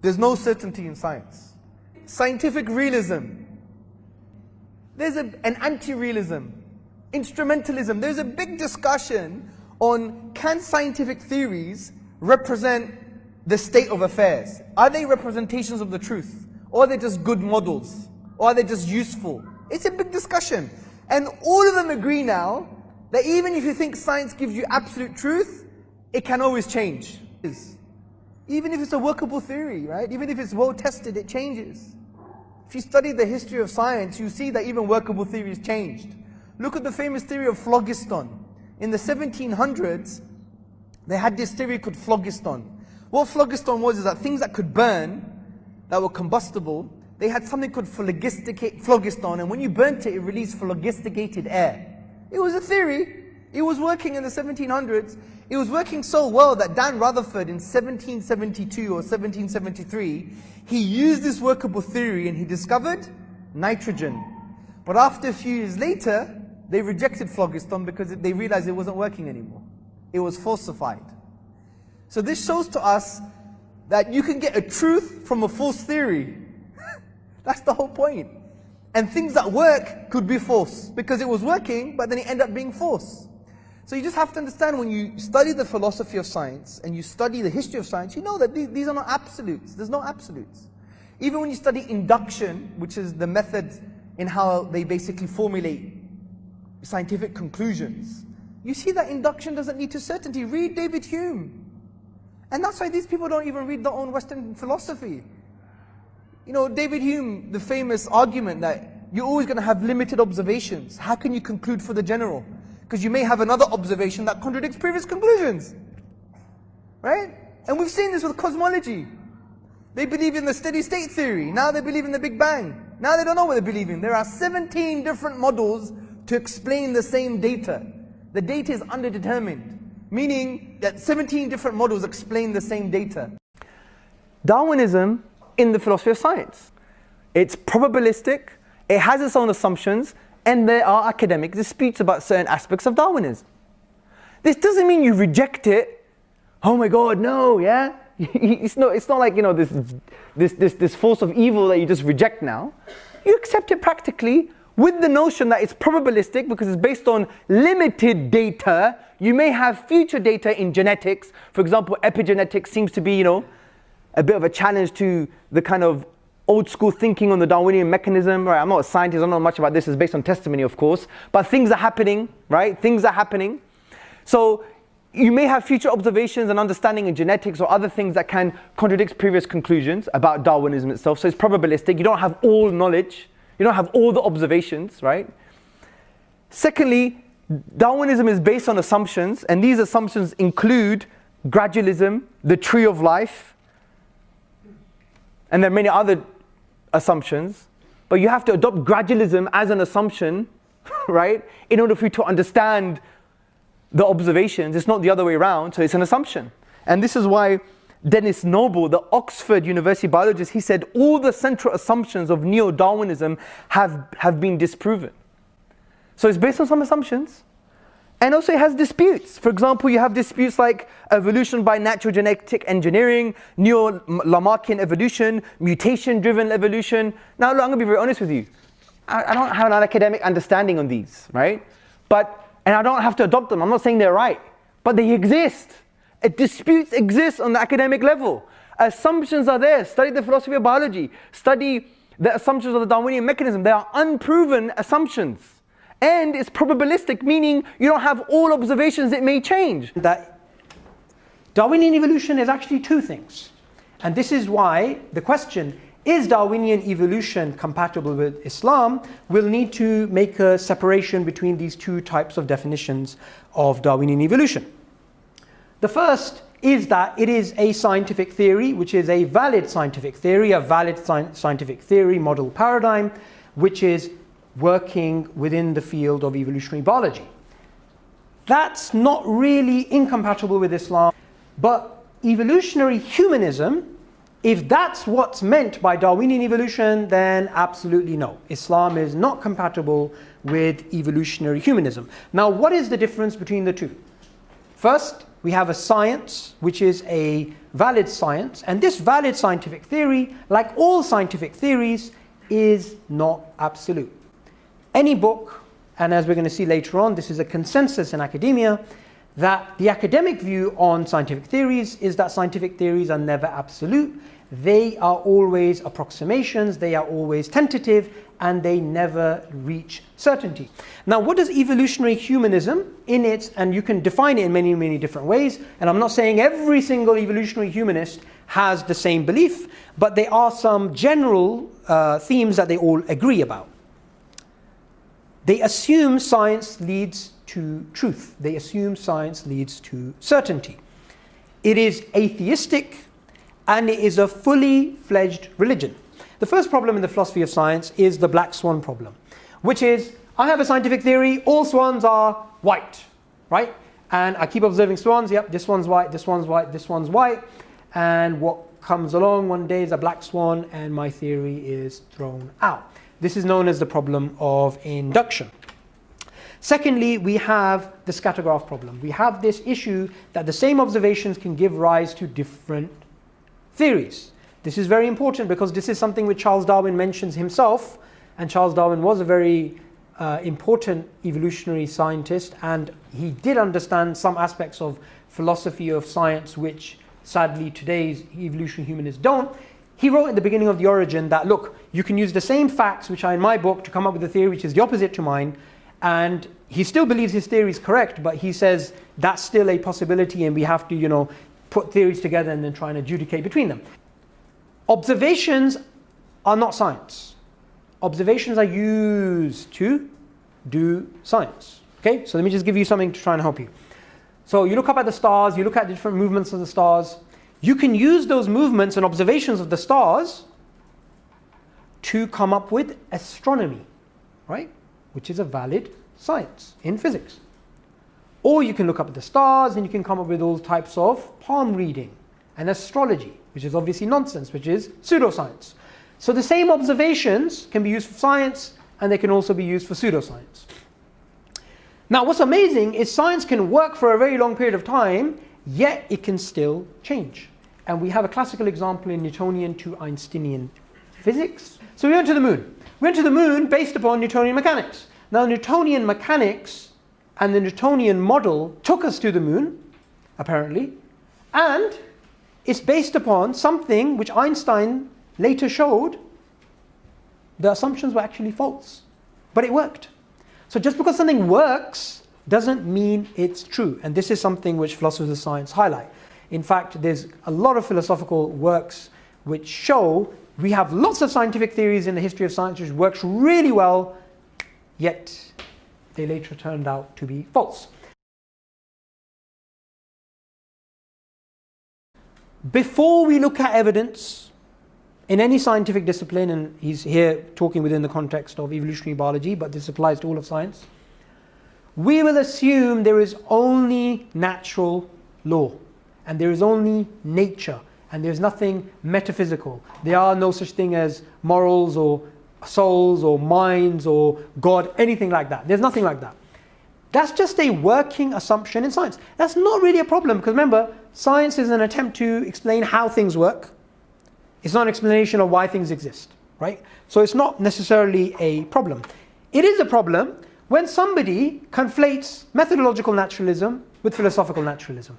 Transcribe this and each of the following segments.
There's no certainty in science. Scientific realism. There's an anti-realism. Instrumentalism. There's a big discussion on, can scientific theories represent the state of affairs? Are they representations of the truth? Or are they just good models? Or are they just useful? It's a big discussion. And all of them agree now that even if you think science gives you absolute truth, it can always change. Even if it's a workable theory, right? Even if it's well tested, it changes. If you study the history of science, you see that even workable theories changed. Look at the famous theory of phlogiston. In the 1700s, they had this theory called phlogiston. What phlogiston was is that things that could burn, that were combustible, they had something called phlogiston, and when you burnt it, it released phlogisticated air. It was a theory. It was working in the 1700s. It was working so well that Dan Rutherford in 1772 or 1773, he used this workable theory and he discovered nitrogen. But after a few years later, they rejected phlogiston because they realized it wasn't working anymore. It was falsified. So this shows to us that you can get a truth from a false theory. That's the whole point. And things that work could be false because it was working, but then it ended up being false. So you just have to understand, when you study the philosophy of science and you study the history of science, you know that these are not absolutes. There's no absolutes. Even when you study induction, which is the method in how they basically formulate scientific conclusions, you see that induction doesn't lead to certainty. Read David Hume. And that's why these people don't even read their own Western philosophy. You know, David Hume, the famous argument that you're always going to have limited observations. How can you conclude for the general? Because you may have another observation that contradicts previous conclusions. Right? And we've seen this with cosmology. They believe in the steady state theory. Now they believe in the Big Bang. Now they don't know what they believe in. There are 17 different models to explain the same data. The data is underdetermined, meaning that 17 different models explain the same data. Darwinism in the philosophy of science. It's probabilistic, it has its own assumptions, and there are academic disputes about certain aspects of Darwinism. This doesn't mean you reject it. Oh my God, no, yeah? It's not like, you know, this force of evil that you just reject now. You accept it practically with the notion that it's probabilistic because it's based on limited data. You may have future data in genetics. For example, epigenetics seems to be, you know, a bit of a challenge to the kind of old school thinking on the Darwinian mechanism. Right? I'm not a scientist, I don't know much about this, it's based on testimony of course, but things are happening, right? Things are happening. So you may have future observations and understanding in genetics or other things that can contradict previous conclusions about Darwinism itself. So it's probabilistic, you don't have all knowledge, you don't have all the observations, right? Secondly, Darwinism is based on assumptions, and these assumptions include gradualism, the tree of life, and there are many other assumptions, but you have to adopt gradualism as an assumption, right, in order for you to understand the observations. It's not the other way around, so it's an assumption. And this is why Dennis Noble, the Oxford University biologist, he said all the central assumptions of neo-Darwinism have been disproven. So it's based on some assumptions, and also it has disputes. For example, you have disputes like evolution by natural genetic engineering, neo-Lamarckian evolution, mutation-driven evolution. Now, look, I'm going to be very honest with you. I don't have an academic understanding on these, right? And I don't have to adopt them. I'm not saying they're right, but they exist. Disputes exist on the academic level. Assumptions are there. Study the philosophy of biology. Study the assumptions of the Darwinian mechanism. They are unproven assumptions. And it's probabilistic, meaning you don't have all observations, it may change. That Darwinian evolution is actually two things. And this is why the question, is Darwinian evolution compatible with Islam, will need to make a separation between these two types of definitions of Darwinian evolution. The first is that it is a scientific theory, which is a valid scientific theory, a valid scientific theory model paradigm, which is working within the field of evolutionary biology. That's not really incompatible with Islam, but evolutionary humanism, if that's what's meant by Darwinian evolution, then absolutely no. Islam is not compatible with evolutionary humanism. Now, what is the difference between the two? First, We have a science, which is a valid science. And this valid scientific theory, like all scientific theories, is not absolute. Any book, and as we're going to see later on, this is a consensus in academia, that the academic view on scientific theories is that scientific theories are never absolute. They are always approximations, they are always tentative, and they never reach certainty. Now, what does evolutionary humanism in it, and you can define it in many, many different ways, and I'm not saying every single evolutionary humanist has the same belief, but there are some general themes that they all agree about. They assume science leads to truth. They assume science leads to certainty. It is atheistic, and it is a fully fledged religion. The first problem in the philosophy of science is the black swan problem, which is, I have a scientific theory, all swans are white, right? And I keep observing swans, yep, this one's white, this one's white, this one's white, and what comes along one day is a black swan, and my theory is thrown out. This is known as the problem of induction. Secondly, we have the scattergraph problem. We have this issue that the same observations can give rise to different theories. This is very important because this is something which Charles Darwin mentions himself, and Charles Darwin was a very important evolutionary scientist, and he did understand some aspects of philosophy of science which sadly today's evolutionary humanists don't. He wrote in the beginning of The Origin that, look, you can use the same facts which are in my book to come up with a theory which is the opposite to mine, and he still believes his theory is correct, but he says that's still a possibility, and we have to, put theories together and then try and adjudicate between them. Observations are not science. Observations are used to do science. Okay, so let me just give you something to try and help you. So you look up at the stars, you look at different movements of the stars. You can use those movements and observations of the stars to come up with astronomy, right? Which is a valid science in physics. Or you can look up at the stars and you can come up with all types of palm reading and astrology, which is obviously nonsense, which is pseudoscience. So the same observations can be used for science, and they can also be used for pseudoscience. Now, what's amazing is science can work for a very long period of time, yet it can still change. And we have a classical example in Newtonian to Einsteinian physics. So we went to the moon. We went to the moon based upon Newtonian mechanics. Now, Newtonian mechanics and the Newtonian model took us to the moon, apparently, and it's based upon something which Einstein later showed the assumptions were actually false, but it worked. So just because something works doesn't mean it's true, and this is something which philosophers of science highlight. In fact, there's a lot of philosophical works which show we have lots of scientific theories in the history of science which works really well, yet they later turned out to be false. Before we look at evidence in any scientific discipline, and he's here talking within the context of evolutionary biology, but this applies to all of science, we will assume there is only natural law, and there is only nature, and there's nothing metaphysical. There are no such thing as morals or souls or minds or God, anything like that. There's nothing like that. That's just a working assumption in science. That's not really a problem, because remember, science is an attempt to explain how things work. It's not an explanation of why things exist, right? So it's not necessarily a problem. It is a problem when somebody conflates methodological naturalism with philosophical naturalism.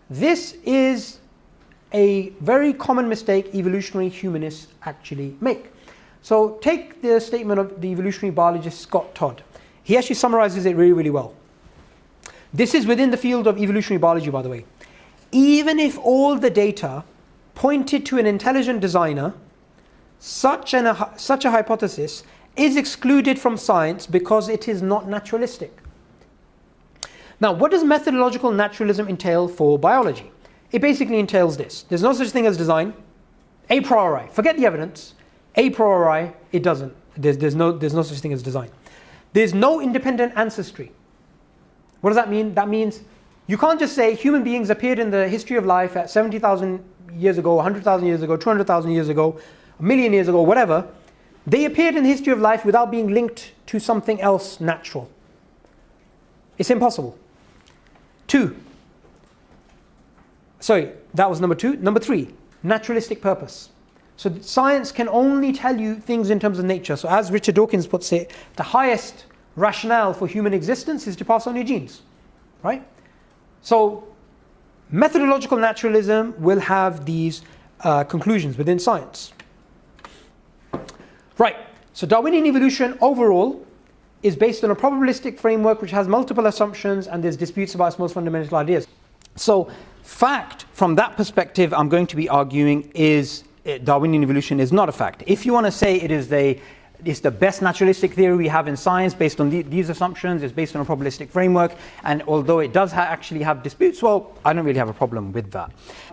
This is a very common mistake evolutionary humanists actually make. So take the statement of the evolutionary biologist Scott Todd. He actually summarizes it really, really well. This is within the field of evolutionary biology, by the way. Even if all the data pointed to an intelligent designer, such a hypothesis is excluded from science because it is not naturalistic. Now, what does methodological naturalism entail for biology? It basically entails this. There's no such thing as design. A priori, forget the evidence. A priori, it doesn't. There's no such thing as design. There's no independent ancestry. What does that mean? That means you can't just say human beings appeared in the history of life at 70,000 years ago, 100,000 years ago, 200,000 years ago, a million years ago, whatever. They appeared in the history of life without being linked to something else natural. It's impossible. Two. Sorry, that was number two. Number three, naturalistic purpose. So science can only tell you things in terms of nature. So as Richard Dawkins puts it, the highest rationale for human existence is to pass on your genes, right? So methodological naturalism will have these conclusions within science. Right, so Darwinian evolution overall is based on a probabilistic framework which has multiple assumptions and there's disputes about its most fundamental ideas. So fact, from that perspective, I'm going to be arguing is Darwinian evolution is not a fact. If you want to say it's the best naturalistic theory we have in science based on these assumptions, it's based on a probabilistic framework, and although it does actually have disputes, well, I don't really have a problem with that.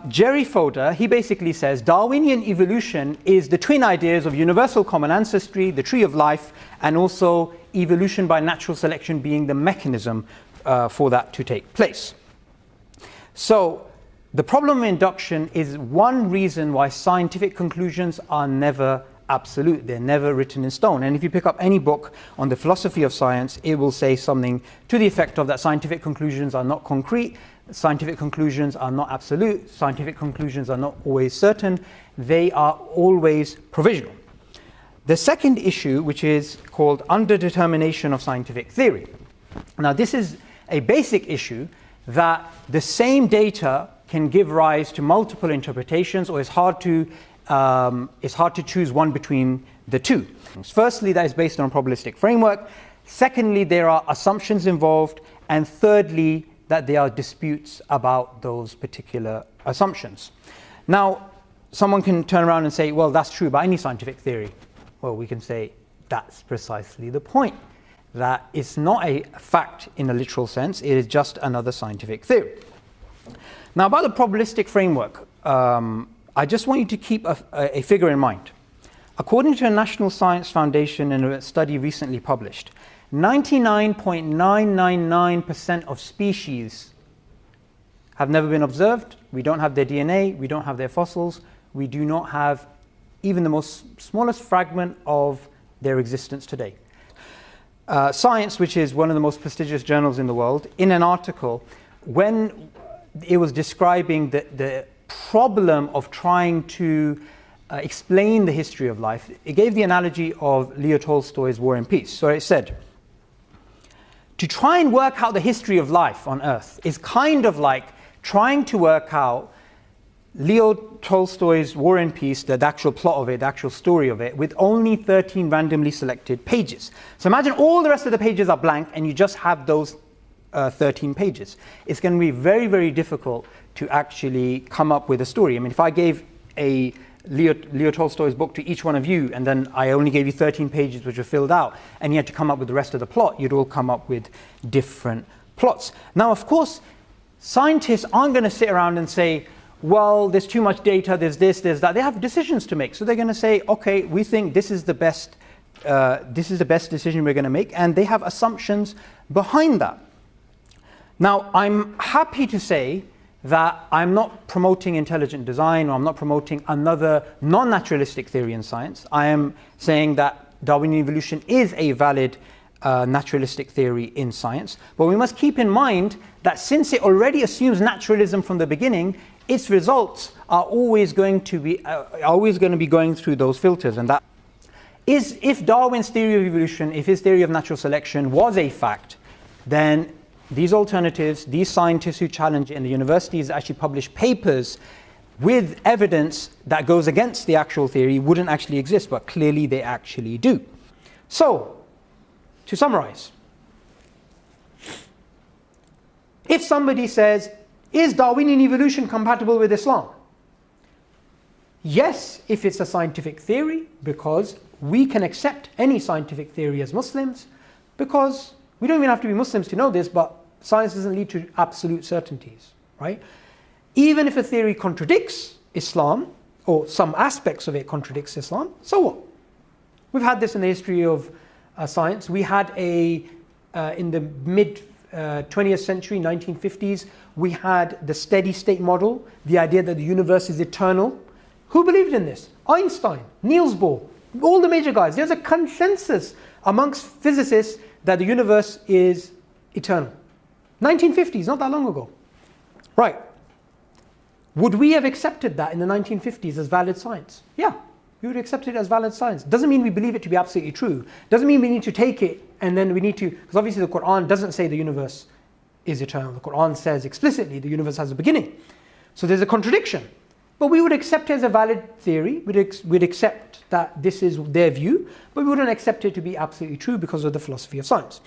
Jerry Fodor, he basically says Darwinian evolution is the twin ideas of universal common ancestry, the tree of life, and also evolution by natural selection being the mechanism for that to take place. So the problem of induction is one reason why scientific conclusions are never absolute. They're never written in stone. And if you pick up any book on the philosophy of science, it will say something to the effect of that scientific conclusions are not concrete, scientific conclusions are not absolute, scientific conclusions are not always certain, they are always provisional. The second issue, which is called underdetermination of scientific theory. Now this is a basic issue that the same data can give rise to multiple interpretations, or it's hard to choose one between the two. Firstly, that is based on a probabilistic framework. Secondly, there are assumptions involved. And thirdly, that there are disputes about those particular assumptions. Now, someone can turn around and say, well, that's true about any scientific theory. Well, we can say that's precisely the point. That it's not a fact in a literal sense, it is just another scientific theory. Now, about the probabilistic framework, I just want you to keep a figure in mind. According to a National Science Foundation in a study recently published, 99.999% of species have never been observed. We don't have their DNA, we don't have their fossils, we do not have even the most smallest fragment of their existence today. Science, which is one of the most prestigious journals in the world, in an article, when it was describing the problem of trying to explain the history of life, it gave the analogy of Leo Tolstoy's War and Peace. So it said, to try and work out the history of life on Earth is kind of like trying to work out Leo Tolstoy's War and Peace, the actual plot of it, the actual story of it, with only 13 randomly selected pages. So imagine all the rest of the pages are blank and you just have those 13 pages. It's going to be very, very difficult to actually come up with a story. I mean, if I gave a Leo Tolstoy's book to each one of you, and then I only gave you 13 pages which were filled out, and you had to come up with the rest of the plot, you'd all come up with different plots. Now, of course, scientists aren't going to sit around and say, well, there's too much data, there's this, there's that. They have decisions to make. So they're going to say, okay, we think this is the best decision we're going to make, and they have assumptions behind that. Now, I'm happy to say that I'm not promoting intelligent design, or I'm not promoting another non-naturalistic theory in science. I am saying that Darwinian evolution is a valid naturalistic theory in science. But we must keep in mind that since it already assumes naturalism from the beginning, its results are always going to be going through those filters. And that is, if Darwin's theory of evolution, if his theory of natural selection was a fact, then these alternatives, these scientists who challenge it in the universities actually publish papers with evidence that goes against the actual theory wouldn't actually exist, but clearly they actually do. So, to summarize, if somebody says, is Darwinian evolution compatible with Islam? Yes, if it's a scientific theory, because we can accept any scientific theory as Muslims, because we don't even have to be Muslims to know this, but science doesn't lead to absolute certainties, right? Even if a theory contradicts Islam, or some aspects of it contradicts Islam, so what? We've had this in the history of science. We had in the mid-20th century, 1950s, we had the steady state model, the idea that the universe is eternal. Who believed in this? Einstein, Niels Bohr, all the major guys. There's a consensus amongst physicists that the universe is eternal. 1950s, not that long ago. Right. Would we have accepted that in the 1950s as valid science? Yeah, we would accept it as valid science. Doesn't mean we believe it to be absolutely true. Doesn't mean we need to take it and then we need to, because obviously the Quran doesn't say the universe is eternal. The Quran says explicitly the universe has a beginning. So there's a contradiction. But we would accept it as a valid theory. We'd accept that this is their view, but we wouldn't accept it to be absolutely true because of the philosophy of science.